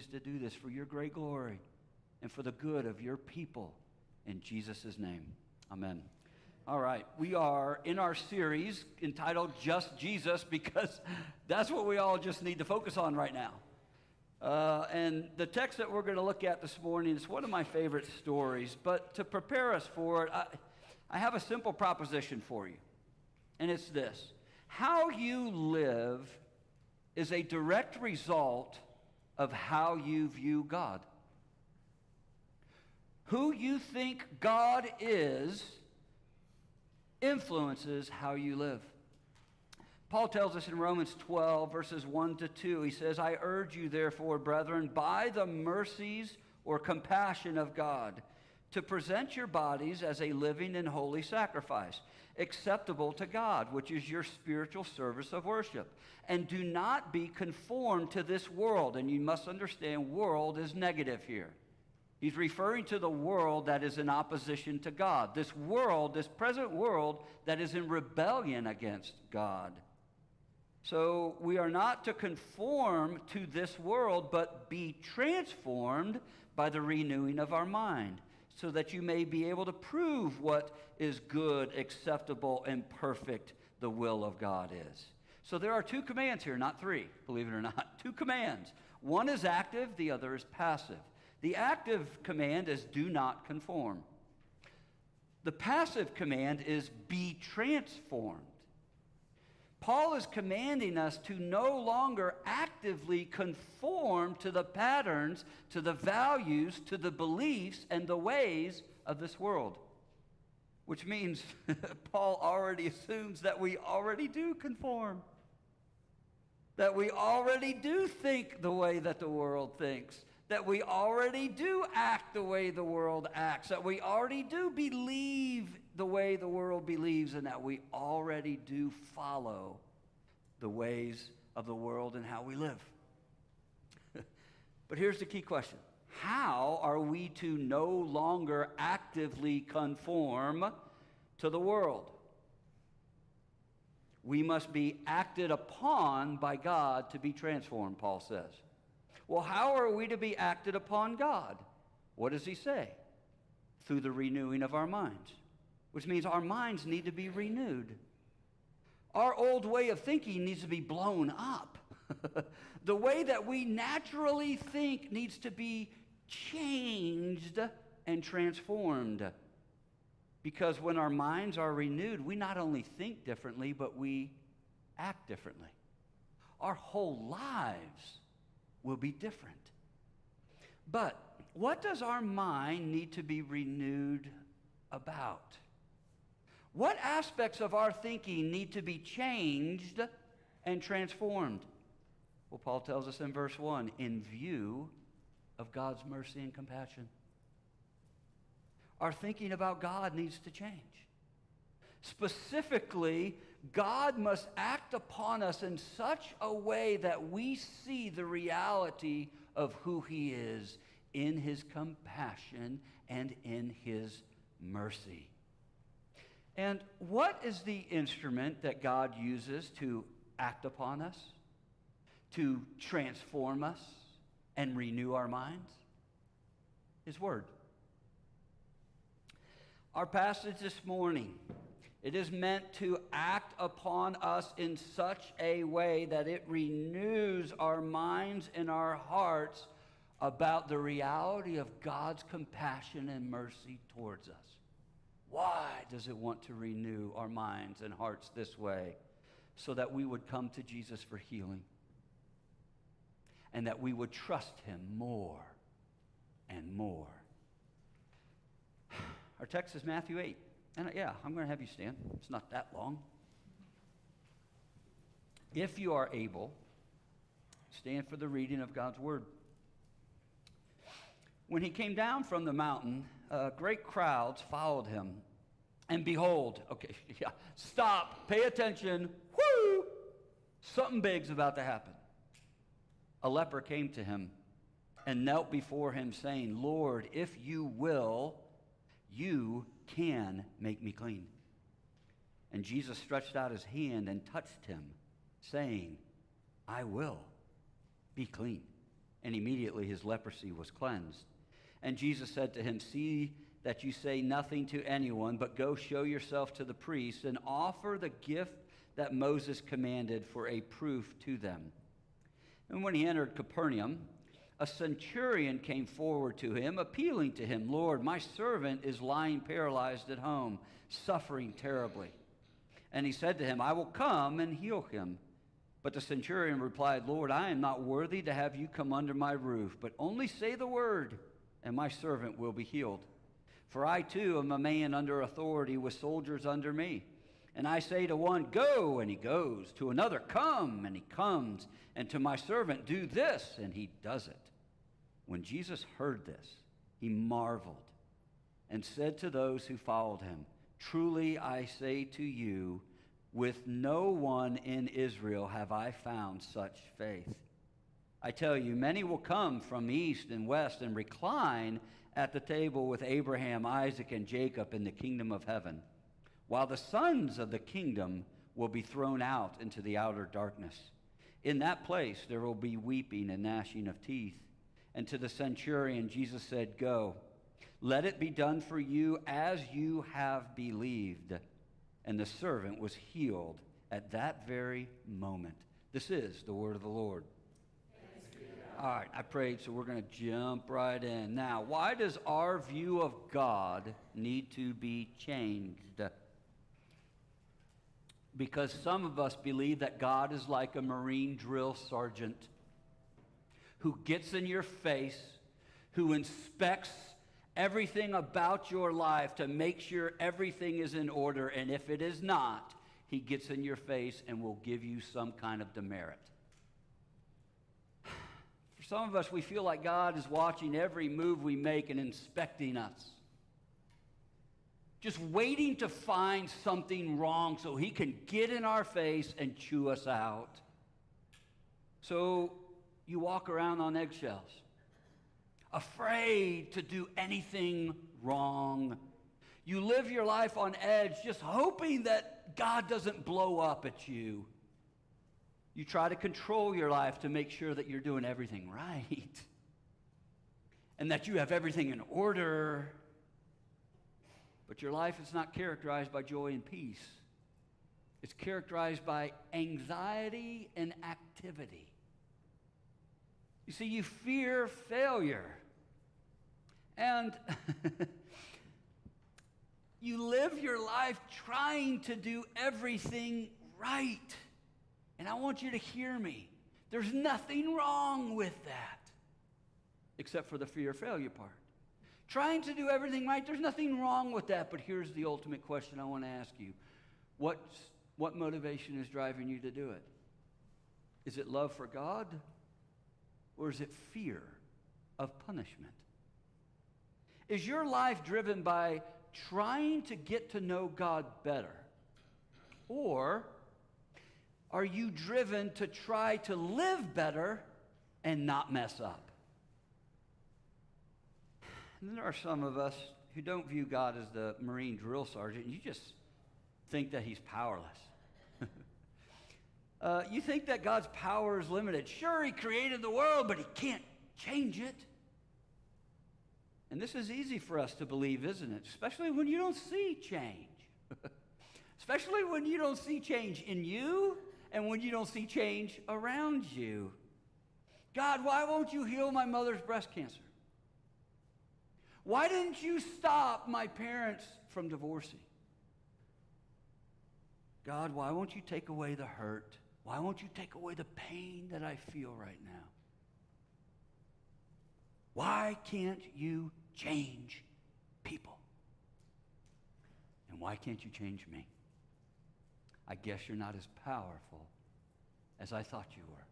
to do this for your great glory and for the good of your people. In Jesus' name, amen. All right, we are in our series entitled Just Jesus, because that's what we all just need to focus on right now. And the text that we're going to look at this morning is one of my favorite stories, but to prepare us for it, I have a simple proposition for you, and it's this. How you live is a direct result of how you view God. Who you think God is influences how you live. Paul tells us in Romans 12, verses 1 to 2, he says, I urge you, therefore, brethren, by the mercies or compassion of God, to present your bodies as a living and holy sacrifice, acceptable to God, which is your spiritual service of worship. And do not be conformed to this world. And you must understand, world is negative here. He's referring to the world that is in opposition to God. This world, this present world that is in rebellion against God. So we are not to conform to this world, but be transformed by the renewing of our mind, so that you may be able to prove what is good, acceptable, and perfect the will of God is. So there are two commands here, not three, believe it or not. Two commands. One is active, the other is passive. The active command is do not conform. The passive command is be transformed. Paul is commanding us to no longer actively conform to the patterns, to the values, to the beliefs, and the ways of this world. Which means Paul already assumes that we already do conform. That we already do think the way that the world thinks. That we already do act the way the world acts. That we already do believe the way the world believes. And that we already do follow the ways of the world and how we live. But here's the key question. How are we to no longer actively conform to the world? We must be acted upon by God to be transformed, Paul says. Well, how are we to be acted upon God? What does he say? Through the renewing of our minds, which means our minds need to be renewed. Our old way of thinking needs to be blown up. The way that we naturally think needs to be changed and transformed. Because when our minds are renewed, we not only think differently, but we act differently. Our whole lives will be different. But what does our mind need to be renewed about? What aspects of our thinking need to be changed and transformed? Well, Paul tells us in verse 1, in view of God's mercy and compassion. Our thinking about God needs to change. Specifically, God must act upon us in such a way that we see the reality of who he is in his compassion and in his mercy. And what is the instrument that God uses to act upon us, to transform us, and renew our minds? His word. Our passage this morning, it is meant to act upon us in such a way that it renews our minds and our hearts about the reality of God's compassion and mercy towards us. Why does it want to renew our minds and hearts this way? So that we would come to Jesus for healing. And that we would trust him more and more. Our text is Matthew 8. And I'm going to have you stand. It's not that long. If you are able, stand for the reading of God's word. When he came down from the mountain, great crowds followed him. And behold, stop, pay attention. Whoo! Something big's about to happen. A leper came to him and knelt before him, saying, Lord, if you will, you can make me clean. And Jesus stretched out his hand and touched him, saying, I will be clean. and immediately his leprosy was cleansed. And Jesus said to him, "See that you say nothing to anyone, but go show yourself to the priests and offer the gift that Moses commanded for a proof to them." And when he entered Capernaum, a centurion came forward to him, appealing to him, "Lord, my servant is lying paralyzed at home, suffering terribly." And he said to him, "I will come and heal him." But the centurion replied, "Lord, I am not worthy to have you come under my roof, but only say the word, and my servant will be healed. For I too am a man under authority with soldiers under me. And I say to one, 'Go,' and he goes. To another, 'Come,' and he comes. And to my servant, 'Do this,' and he does it." When Jesus heard this, he marveled and said to those who followed him, "Truly I say to you, with no one in Israel have I found such faith. I tell you, many will come from east and west and recline at the table with Abraham, Isaac, and Jacob in the kingdom of heaven, while the sons of the kingdom will be thrown out into the outer darkness. In that place there will be weeping and gnashing of teeth." And to the centurion Jesus said, "Go, let it be done for you as you have believed." And the servant was healed at that very moment. This is the word of the Lord. All right, I prayed, so we're going to jump right in. Now, why does our view of God need to be changed? Because some of us believe that God is like a Marine drill sergeant who gets in your face, who inspects everything about your life to make sure everything is in order, and if it is not, he gets in your face and will give you some kind of demerit. For some of us, we feel like God is watching every move we make and inspecting us, just waiting to find something wrong so he can get in our face and chew us out. So you walk around on eggshells, afraid to do anything wrong. You live your life on edge, just hoping that God doesn't blow up at you. You try to control your life to make sure that you're doing everything right and that you have everything in order. But your life is not characterized by joy and peace. It's characterized by anxiety and activity. You see, you fear failure. And you live your life trying to do everything right. And I want you to hear me. There's nothing wrong with that, except for the fear of failure part. Trying to do everything right, there's nothing wrong with that. But here's the ultimate question I want to ask you. What motivation is driving you to do it? Is it love for God? Or is it fear of punishment? Is your life driven by trying to get to know God better? Or are you driven to try to live better and not mess up? And then there are some of us who don't view God as the Marine drill sergeant. You just think that he's powerless. You think that God's power is limited. Sure, he created the world, but he can't change it. And this is easy for us to believe, isn't it? Especially when you don't see change. Especially when you don't see change in you and when you don't see change around you. God, why won't you heal my mother's breast cancer? Why didn't you stop my parents from divorcing? God, why won't you take away the hurt? Why won't you take away the pain that I feel right now? Why can't you change people? And why can't you change me? I guess you're not as powerful as I thought you were.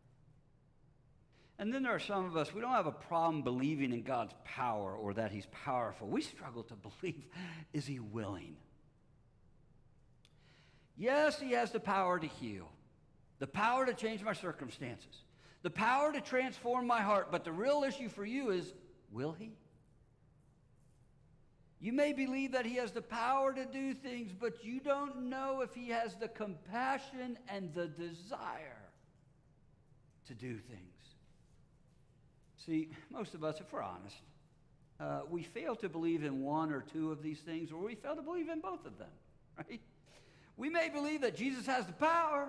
And then there are some of us, we don't have a problem believing in God's power or that he's powerful. We struggle to believe, is he willing? Yes, he has the power to heal, the power to change my circumstances, the power to transform my heart. But the real issue for you is, will he? You may believe that he has the power to do things, but you don't know if he has the compassion and the desire to do things. See, most of us, if we're honest, we fail to believe in one or two of these things, or we fail to believe in both of them, right? We may believe that Jesus has the power,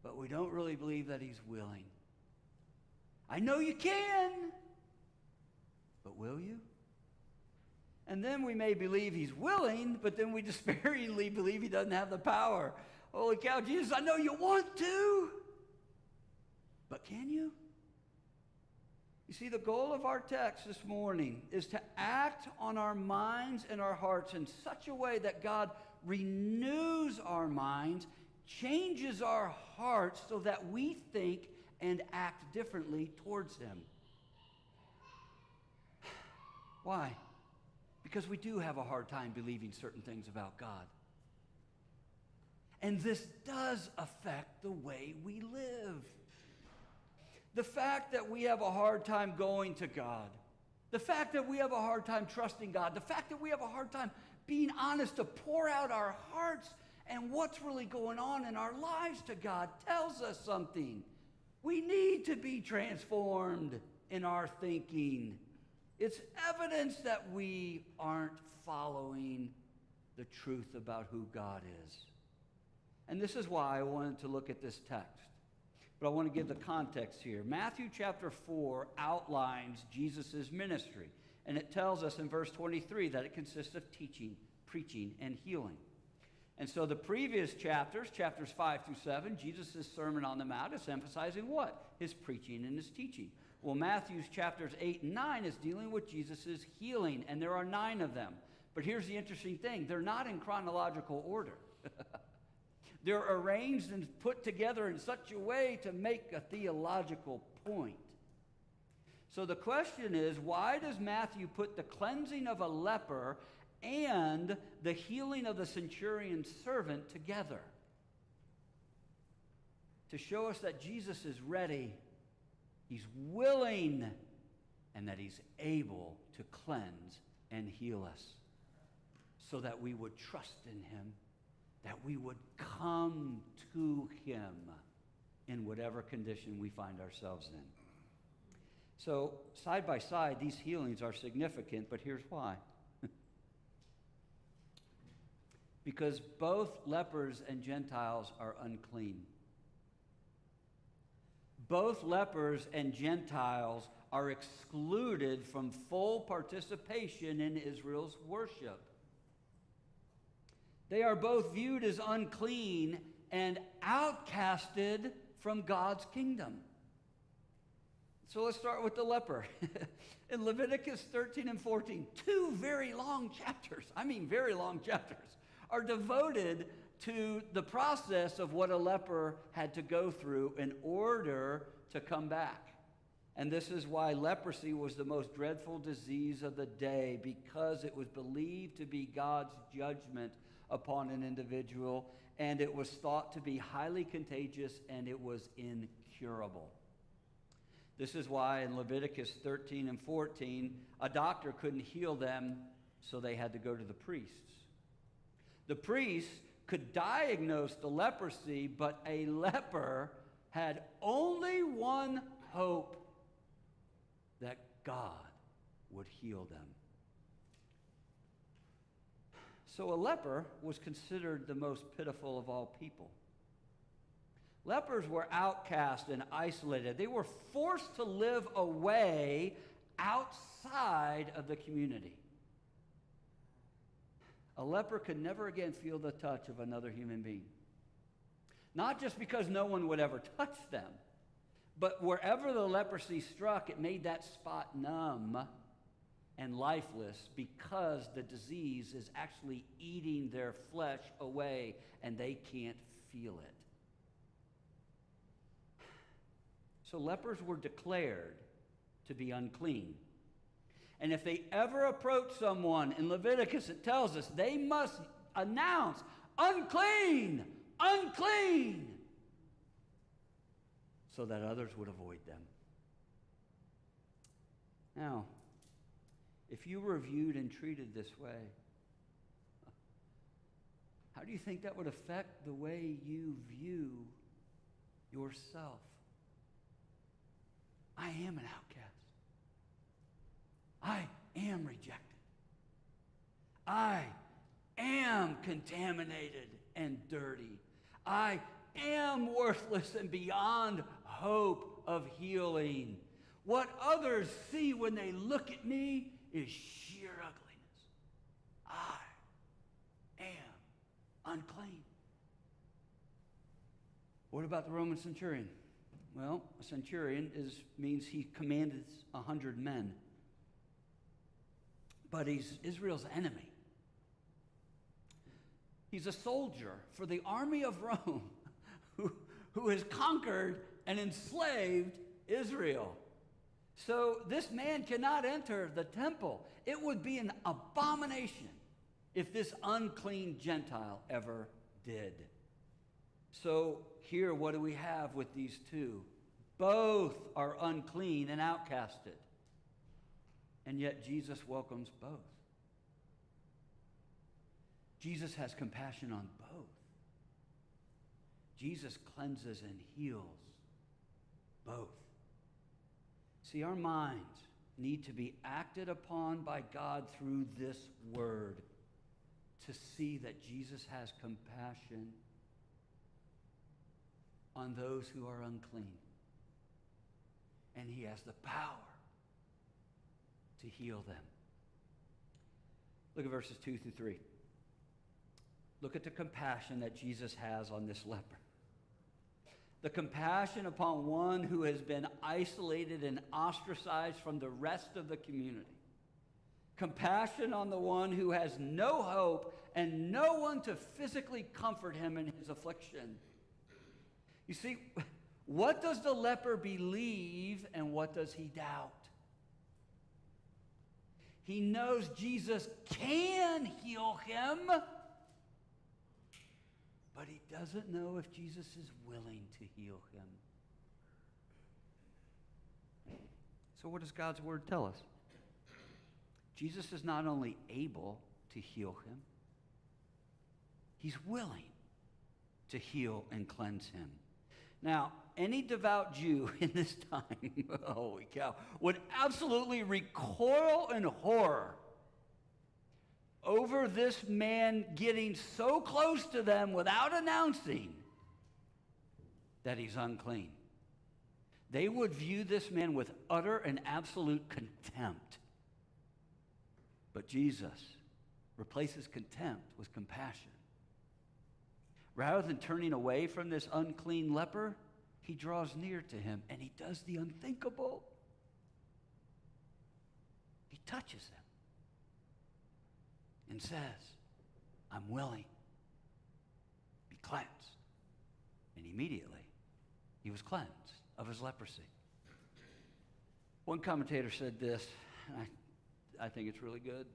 but we don't really believe that he's willing. I know you can, but will you? And then we may believe he's willing, but then we despairingly believe he doesn't have the power. Holy cow, Jesus, I know you want to, but can you? You see, the goal of our text this morning is to act on our minds and our hearts in such a way that God renews our minds, changes our hearts so that we think and act differently towards him. Why? Because we do have a hard time believing certain things about God. And this does affect the way we live. The fact that we have a hard time going to God, the fact that we have a hard time trusting God, the fact that we have a hard time being honest to pour out our hearts and what's really going on in our lives to God tells us something. We need to be transformed in our thinking. It's evidence that we aren't following the truth about who God is. And this is why I wanted to look at this text. But I want to give the context here. Matthew chapter 4 outlines Jesus' ministry. And it tells us in verse 23 that it consists of teaching, preaching, and healing. And so the previous chapters, chapters 5 through 7, Jesus' Sermon on the Mount is emphasizing what? His preaching and his teaching. Well, Matthew's chapters 8 and 9 is dealing with Jesus' healing, and there are 9 of them. But here's the interesting thing. They're not in chronological order. They're arranged and put together in such a way to make a theological point. So the question is, why does Matthew put the cleansing of a leper and the healing of the centurion's servant together? To show us that Jesus is ready, he's willing, and that he's able to cleanse and heal us so that we would trust in him, that we would come to him in whatever condition we find ourselves in. So, side by side, these healings are significant, but here's why. Because both lepers and Gentiles are unclean. Both lepers and Gentiles are excluded from full participation in Israel's worship. They are both viewed as unclean and outcasted from God's kingdom. So let's start with the leper. In Leviticus 13 and 14, 2 very long chapters, very long chapters, are devoted to the process of what a leper had to go through in order to come back. And this is why leprosy was the most dreadful disease of the day, because it was believed to be God's judgment upon an individual, and it was thought to be highly contagious, and it was incurable. This is why in Leviticus 13 and 14, a doctor couldn't heal them, so they had to go to the priests. The priests could diagnose the leprosy, but a leper had only one hope: that God would heal them. So a leper was considered the most pitiful of all people. Lepers were outcast and isolated. They were forced to live away outside of the community. A leper could never again feel the touch of another human being. Not just because no one would ever touch them, but wherever the leprosy struck, it made that spot numb and lifeless, because the disease is actually eating their flesh away and they can't feel it. So lepers were declared to be unclean. And if they ever approach someone, in Leviticus it tells us, they must announce, unclean, unclean, so that others would avoid them. Now, if you were viewed and treated this way, how do you think that would affect the way you view yourself? I am an outcast. am rejected. I am contaminated and dirty. I am worthless and beyond hope of healing. What others see when they look at me is sheer ugliness. I am unclean. What about the Roman centurion? Well, a centurion means he commanded 100 men. But he's Israel's enemy. He's a soldier for the army of Rome who has conquered and enslaved Israel. So this man cannot enter the temple. It would be an abomination if this unclean Gentile ever did. So here, what do we have with these two? Both are unclean and outcasted. And yet Jesus welcomes both. Jesus has compassion on both. Jesus cleanses and heals both. See, our minds need to be acted upon by God through this word to see that Jesus has compassion on those who are unclean. And he has the power to heal them. Look at verses 2 through 3. Look at the compassion that Jesus has on this leper. The compassion upon one who has been isolated and ostracized from the rest of the community. Compassion on the one who has no hope and no one to physically comfort him in his affliction. You see, what does the leper believe and what does he doubt? He knows Jesus can heal him, but he doesn't know if Jesus is willing to heal him. So what does God's word tell us? Jesus is not only able to heal him, he's willing to heal and cleanse him. Now, any devout Jew in this time, holy cow, would absolutely recoil in horror over this man getting so close to them without announcing that he's unclean. They would view this man with utter and absolute contempt. But Jesus replaces contempt with compassion. Rather than turning away from this unclean leper, he draws near to him and he does the unthinkable. He touches him and says, I'm willing. Be cleansed. And immediately, he was cleansed of his leprosy. One commentator said this, and I think it's really good.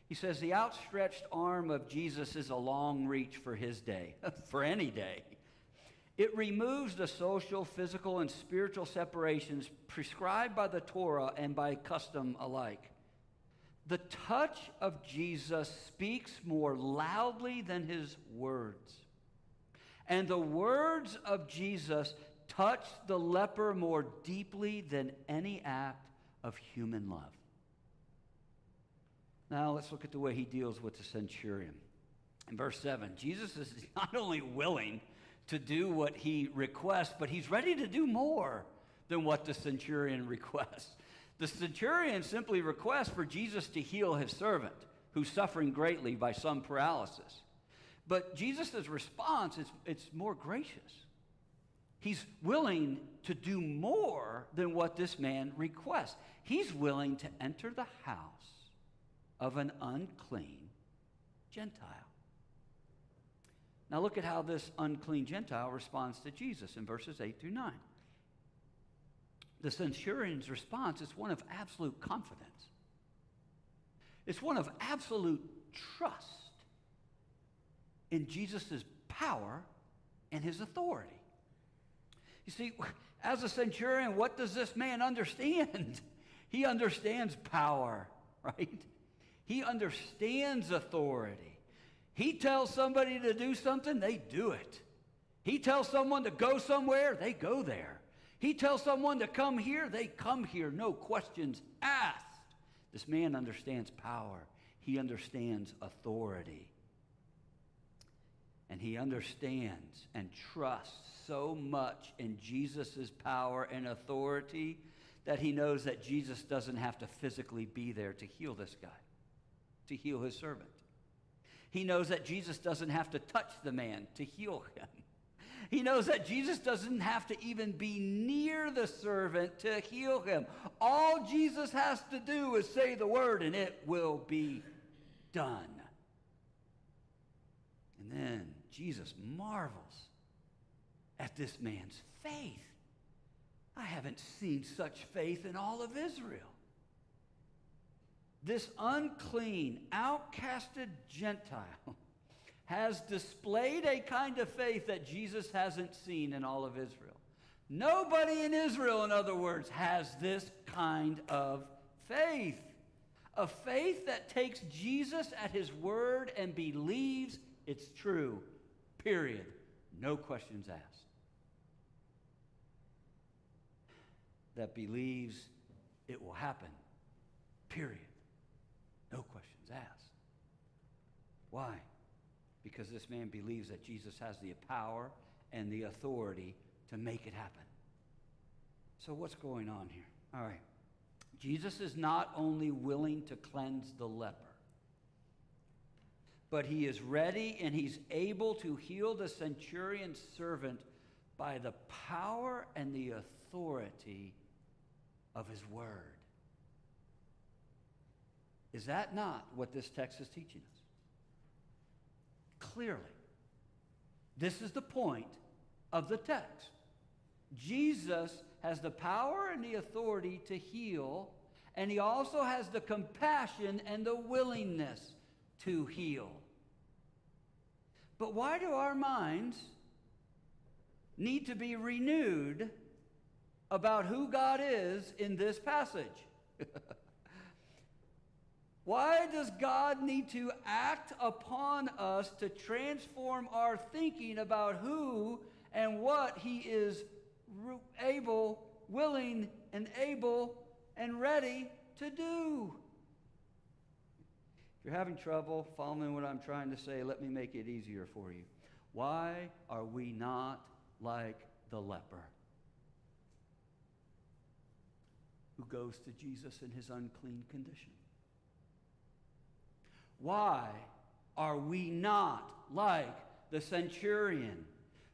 He says, the outstretched arm of Jesus is a long reach for his day, for any day. It removes the social, physical, and spiritual separations prescribed by the Torah and by custom alike. The touch of Jesus speaks more loudly than his words. And the words of Jesus touch the leper more deeply than any act of human love. Now let's look at the way he deals with the centurion. In verse 7, Jesus is not only willing to do what he requests, but he's ready to do more than what the centurion requests. The centurion simply requests for Jesus to heal his servant, who's suffering greatly by some paralysis. But Jesus' response is more gracious. He's willing to do more than what this man requests. He's willing to enter the house of an unclean Gentile. Now look at how this unclean Gentile responds to Jesus in verses 8 through 9. The centurion's response is one of absolute confidence. It's one of absolute trust in Jesus' power and his authority. You see, as a centurion, what does this man understand? He understands power, right? He understands authority. He tells somebody to do something, they do it. He tells someone to go somewhere, they go there. He tells someone to come here, they come here. No questions asked. This man understands power. He understands authority. And he understands and trusts so much in Jesus' power and authority that he knows that Jesus doesn't have to physically be there to heal this guy, to heal his servant. He knows that Jesus doesn't have to touch the man to heal him. He knows that Jesus doesn't have to even be near the servant to heal him. All Jesus has to do is say the word and it will be done. And then Jesus marvels at this man's faith. I haven't seen such faith in all of Israel. This unclean, outcasted Gentile has displayed a kind of faith that Jesus hasn't seen in all of Israel. Nobody in Israel, in other words, has this kind of faith. A faith that takes Jesus at his word and believes it's true, period. No questions asked. That believes it will happen, period. No questions asked. Why? Because this man believes that Jesus has the power and the authority to make it happen. So what's going on here? All right. Jesus is not only willing to cleanse the leper, but he is ready and he's able to heal the centurion's servant by the power and the authority of his word. Is that not what this text is teaching us? Clearly, this is the point of the text. Jesus has the power and the authority to heal, and he also has the compassion and the willingness to heal. But why do our minds need to be renewed about who God is in this passage? Why does God need to act upon us to transform our thinking about who and what he is able, willing, and able, and ready to do? If you're having trouble following what I'm trying to say, let me make it easier for you. Why are we not like the leper who goes to Jesus in his unclean condition? Why are we not like the centurion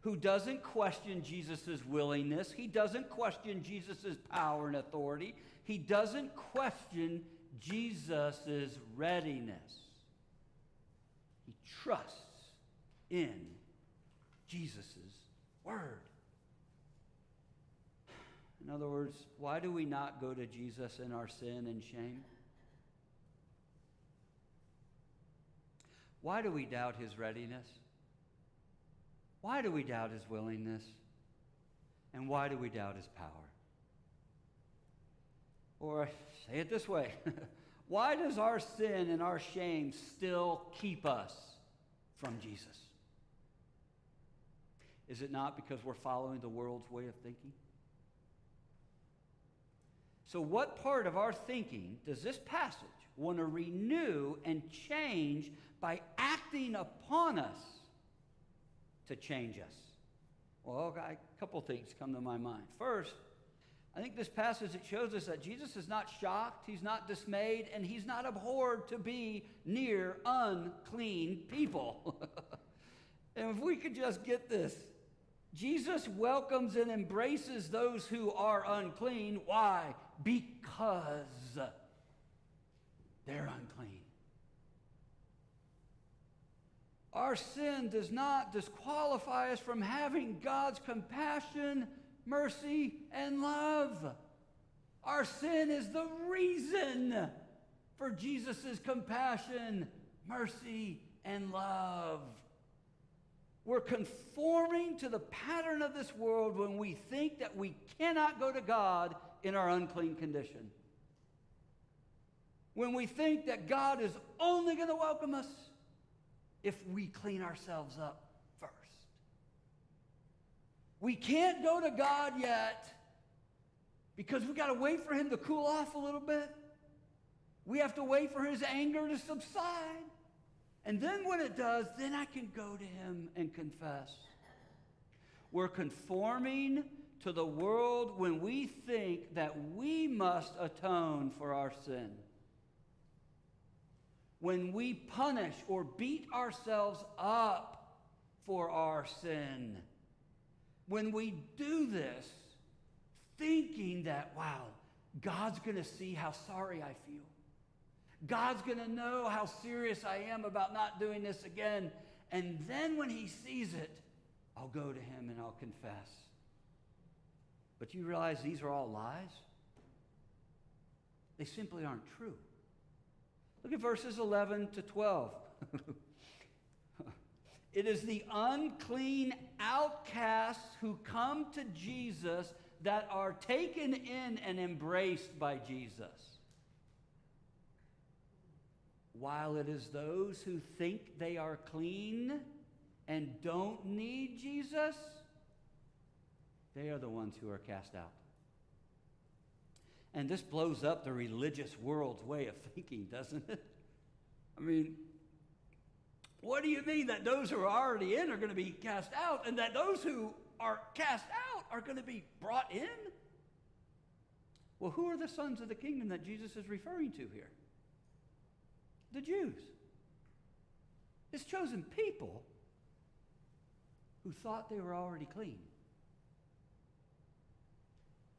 who doesn't question Jesus' willingness? He doesn't question Jesus' power and authority. He doesn't question Jesus' readiness. He trusts in Jesus' word. In other words, why do we not go to Jesus in our sin and shame? Why do we doubt his readiness? Why do we doubt his willingness? And why do we doubt his power? Or say it this way, why does our sin and our shame still keep us from Jesus? Is it not because we're following the world's way of thinking? So what part of our thinking does this passage want to renew and change by acting upon us to change us? Well, a couple things come to my mind. First, I think this passage, it shows us that Jesus is not shocked, he's not dismayed, and he's not abhorred to be near unclean people. And if we could just get this, Jesus welcomes and embraces those who are unclean. Why? Because they're unclean. Our sin does not disqualify us from having God's compassion, mercy, and love. Our sin is the reason for Jesus' compassion, mercy, and love. We're conforming to the pattern of this world when we think that we cannot go to God in our unclean condition. When we think that God is only going to welcome us if we clean ourselves up first. We can't go to God yet because we got to wait for him to cool off a little bit. We have to wait for his anger to subside. And then when it does, then I can go to him and confess. We're conforming to the world when we think that we must atone for our sin. When we punish or beat ourselves up for our sin. When we do this, thinking that, wow, God's going to see how sorry I feel. God's going to know how serious I am about not doing this again. And then when he sees it, I'll go to him and I'll confess. But you realize these are all lies? They simply aren't true. Look at verses 11 to 12. It is the unclean outcasts who come to Jesus that are taken in and embraced by Jesus. While it is those who think they are clean and don't need Jesus, they are the ones who are cast out. And this blows up the religious world's way of thinking, doesn't it? I mean, what do you mean that those who are already in are going to be cast out, and that those who are cast out are going to be brought in? Well, who are the sons of the kingdom that Jesus is referring to here? The Jews. His chosen people who thought they were already clean.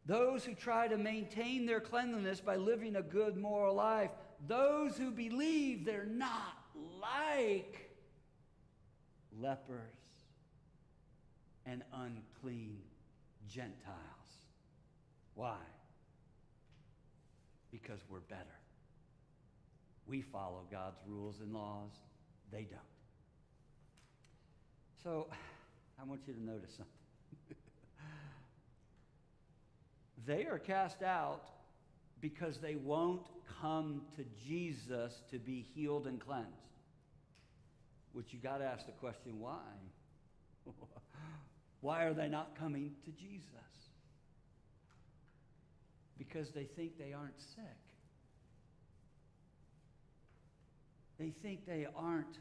Those who try to maintain their cleanliness by living a good moral life. Those who believe they're not like lepers and unclean Gentiles. Why? Because we're better. We follow God's rules and laws. They don't. So, I want you to notice something. They are cast out because they won't come to Jesus to be healed and cleansed. Which you got to ask the question, why? Why are they not coming to Jesus? Because they think they aren't sick. They think they aren't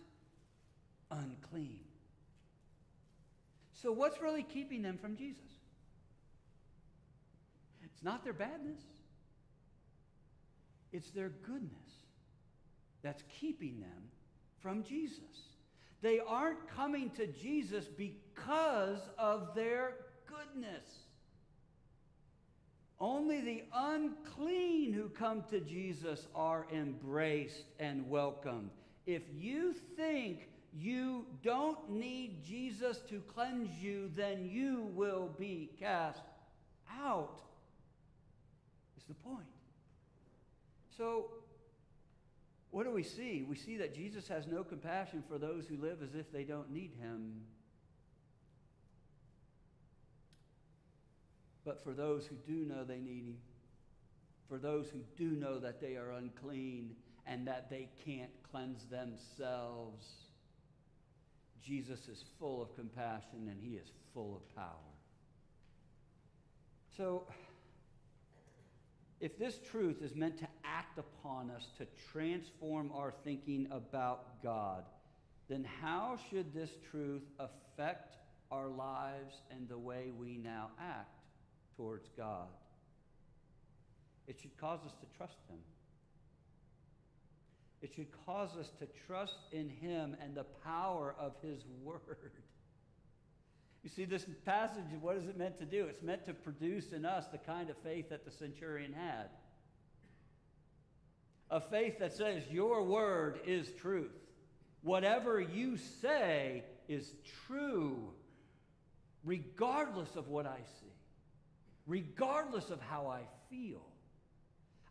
unclean. So what's really keeping them from Jesus? It's not their badness. It's their goodness that's keeping them from Jesus. They aren't coming to Jesus because of their goodness. Only the unclean who come to Jesus are embraced and welcomed. If you think you don't need Jesus to cleanse you, then you will be cast out. Is the point. So, what do we see? We see that Jesus has no compassion for those who live as if they don't need him. But for those who do know they need him, for those who do know that they are unclean and that they can't cleanse themselves, Jesus is full of compassion and he is full of power. So, if this truth is meant to act upon us to transform our thinking about God, then how should this truth affect our lives and the way we now act towards God? It should cause us to trust him. It should cause us to trust in him and the power of his word. You see, this passage, what is it meant to do? It's meant to produce in us the kind of faith that the centurion had. A faith that says, your word is truth. Whatever you say is true, regardless of what I see, regardless of how I feel.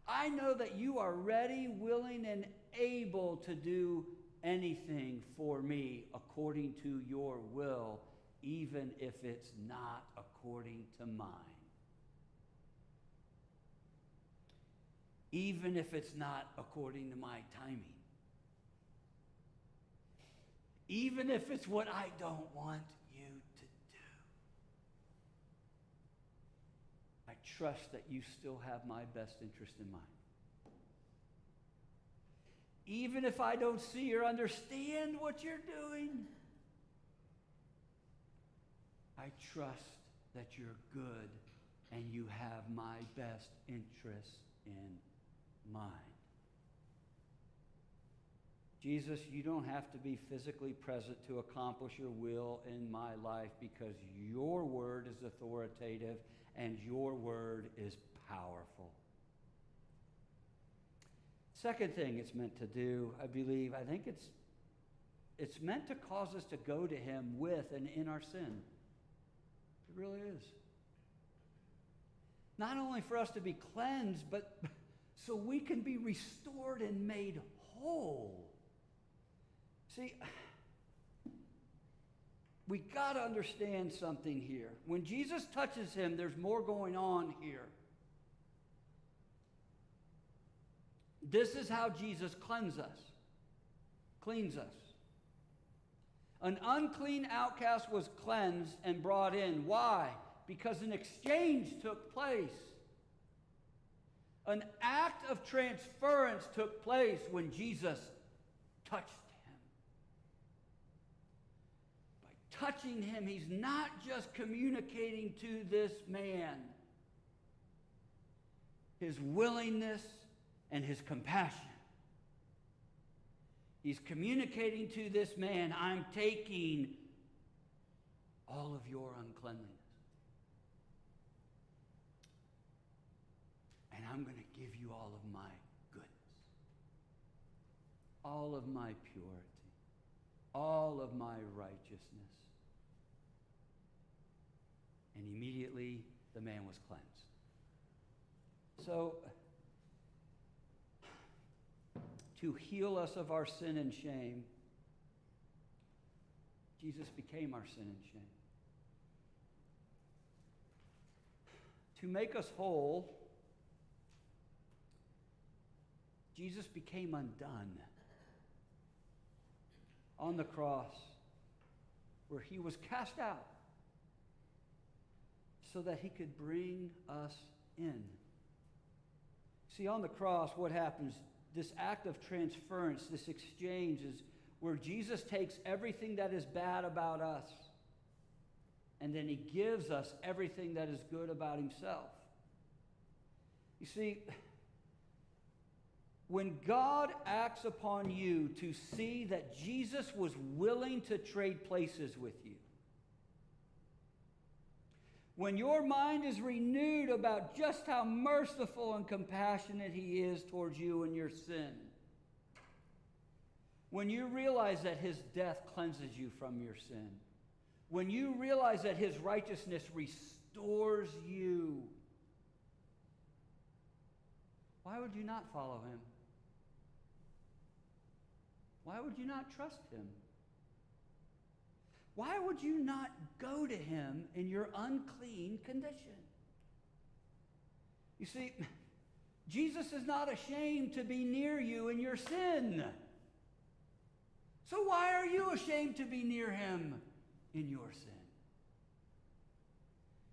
I know that you are ready, willing, and able to do anything for me according to your will, even if it's not according to mine. Even if it's not according to my timing. Even if it's what I don't want you to do. I trust that you still have my best interest in mind. even if I don't see or understand what you're doing, I trust that you're good and you have my best interests in mind. Jesus, you don't have to be physically present to accomplish your will in my life, because your word is authoritative and your word is powerful. Second thing it's meant to do, I think it's meant to cause us to go to him with and in our sin. It really is. Not only for us to be cleansed, but so we can be restored and made whole. See, we got to understand something here. When Jesus touches him, there's more going on here. This is how Jesus cleans us. An unclean outcast was cleansed and brought in. Why? Because an exchange took place. An act of transference took place when Jesus touched him. By touching him, he's not just communicating to this man his willingness and his compassion. He's communicating to this man, I'm taking all of your uncleanliness, and I'm going to give you all of my goodness, all of my purity, all of my righteousness. And immediately the man was cleansed. So, to heal us of our sin and shame, Jesus became our sin and shame. To make us whole, Jesus became undone on the cross, where he was cast out so that he could bring us in. See, on the cross, what happens? This act of transference, this exchange, is where Jesus takes everything that is bad about us, and then he gives us everything that is good about himself. You see, when God acts upon you to see that Jesus was willing to trade places with you, when your mind is renewed about just how merciful and compassionate he is towards you and your sin, when you realize that his death cleanses you from your sin, when you realize that his righteousness restores you, why would you not follow him? Why would you not trust him? Why would you not go to him in your unclean condition? You see, Jesus is not ashamed to be near you in your sin. So why are you ashamed to be near him in your sin?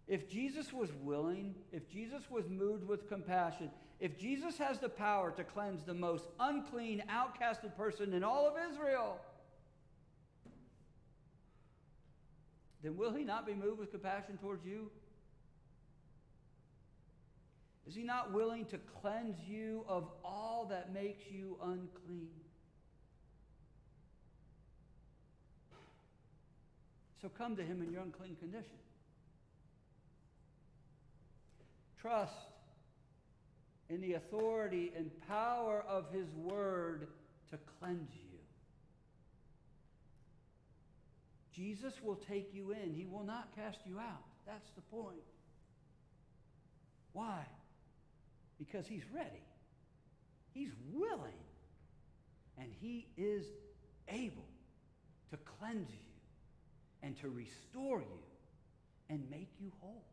If Jesus was willing, if Jesus was moved with compassion, if Jesus has the power to cleanse the most unclean, outcasted person in all of Israel, then will he not be moved with compassion towards you? Is he not willing to cleanse you of all that makes you unclean? So come to him in your unclean condition. Trust in the authority and power of his word to cleanse you. Jesus will take you in. He will not cast you out. That's the point. Why? Because he's ready. He's willing. And he is able to cleanse you and to restore you and make you whole.